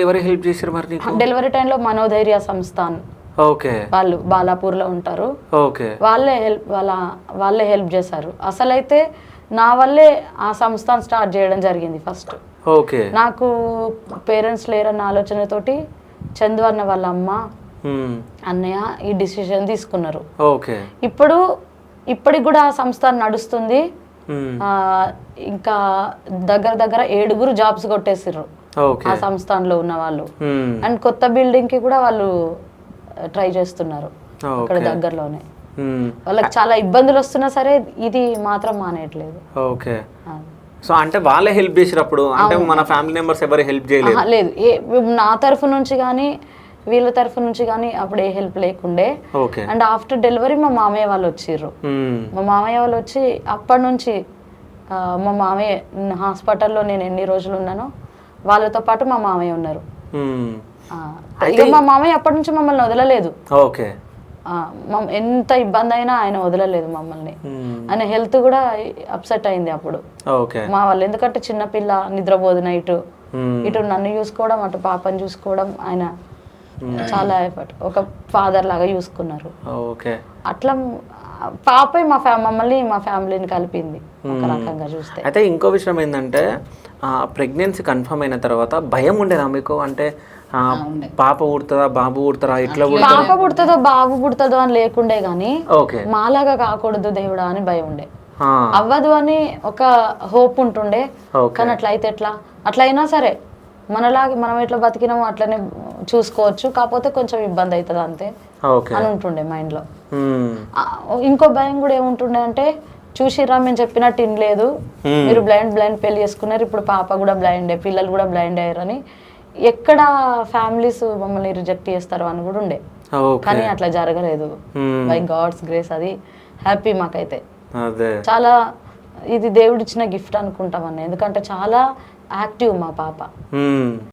ఎవరు హెల్ప్ చేశారు మరి నీకు? డెలివరీ టైంలో మనోధైర్య సంస్థాన్ ఓకే. వాళ్ళు బాలాపూర్లో ఉంటారు. ఓకే. వాళ్ళే హెల్ప్ చేశారు. అసలైతే నా వల్లే ఆ సంస్థను స్టార్ట్ చేయడం జరిగింది ఫస్ట్. ఓకే. నాకు పేరెంట్స్ లేరన్న ఆలోచనతోటి చంద్వన్న వాళ్ళ అమ్మ అన్నయ్య ఈ డిసిషన్ తీసుకున్నారు. ఓకే. ఇప్పటికి కూడా ఆ సంస్థ నడుస్తుంది. ఇంకా దగ్గర 7 జాబ్స్ కొట్టేసారు ఆ సంస్థలో ఉన్న వాళ్ళు. అండ్ కొత్త బిల్డింగ్ కి కూడా వాళ్ళు ట్రై చేస్తున్నారు అక్కడ దగ్గరలోనే. వాళ్ళకి చాలా ఇబ్బందులు వస్తున్నా సరే ఇది మాత్రం మానేయట్లేదు. ఓకే. సో అంటే వాళ్ళే హెల్ప్ చేసినప్పుడు అంటే మన ఫ్యామిలీ మెంబర్స్ ఎవరు హెల్ప్ చేయలేదు? లేదు, నా తరఫు నుంచి కానీ వీళ్ళ తరఫు నుంచి కానీ అప్పుడు ఏ హెల్ప్ లేకుండే. అండ్ ఆఫ్టర్ డెలివరీ మా మామయ్య వాళ్ళు వచ్చిర్రు. మా మామయ్య వాళ్ళు వచ్చి అప్పటి నుంచి మా మామయ్య హాస్పిటల్లో నేను ఎన్ని రోజులు ఉన్నానో వాళ్ళతో పాటు మా మామయ్య ఉన్నారు. మా మామయ్య అప్పటి నుంచి మమ్మల్ని వదలలేదు. ఓకే. ఎంత ఇబ్బంది అయినా ఆయన వదలలేదు మమ్మల్ని. ఆయన హెల్త్ కూడా అప్సెట్ అయింది అప్పుడు మా వాళ్ళు. ఎందుకంటే చిన్నపిల్ల నిద్రపోదు నైట్, ఇటు నన్ను చూసుకోవడం అటు పాపని చూసుకోవడం, ఆయన చాలా ఎఫర్ట్ ఒక ఫాదర్ లాగా చూసుకున్నారు. అట్లా పాపే మమ్మల్ని మా ఫ్యామిలీని కలిపింది ఒక రకంగా చూస్తే. అయితే ఇంకో విషయం ఏంటంటే ప్రెగ్నెన్సీ కన్ఫర్మ్ అయిన తర్వాత భయం ఉండేదా మీకు? అంటే పాప పుడుతుందా బాబు పుడతారా ఇట్లా? పాప పుడుతుందో బాబు పుడుతుందో అని లేకుండే గానీ మాలాగా కాకూడదు దేవుడా అని భయం ఉండే. అవ్వదు అని ఒక హోప్ ఉంటుండే. కానీ అట్లా అయితే అట్లా అయినా సరే మనలాగే మనం ఎట్లా బతికినామో అట్లనే చూసుకోవచ్చు, కాకపోతే కొంచెం ఇబ్బంది అవుతుంది అంతే అని ఉంటుండే మైండ్ లో. ఇంకో భయం కూడా ఏముంటుండే అంటే, చూసిరా మేము చెప్పినట్టు ఇనలేదు, మీరు బ్లైండ్ పెళ్లి చేసుకున్నారు, ఇప్పుడు పాప కూడా బ్లైండే, పిల్లలు కూడా బ్లైండ్ అయ్యారని ఎక్కడ ఫ్యామిలీస్ మమ్మల్ని రిజెక్ట్ చేస్తారు అని కూడా ఉండే. కానీ అట్లా జరగలేదు. బై గాడ్స్ గ్రేస్ అది హ్యాపీ మాకైతే. చాలా ఇది దేవుడిచ్చిన గిఫ్ట్ అనుకుంటామన్నా, ఎందుకంటే చాలా యాక్టివ్ మా పాప.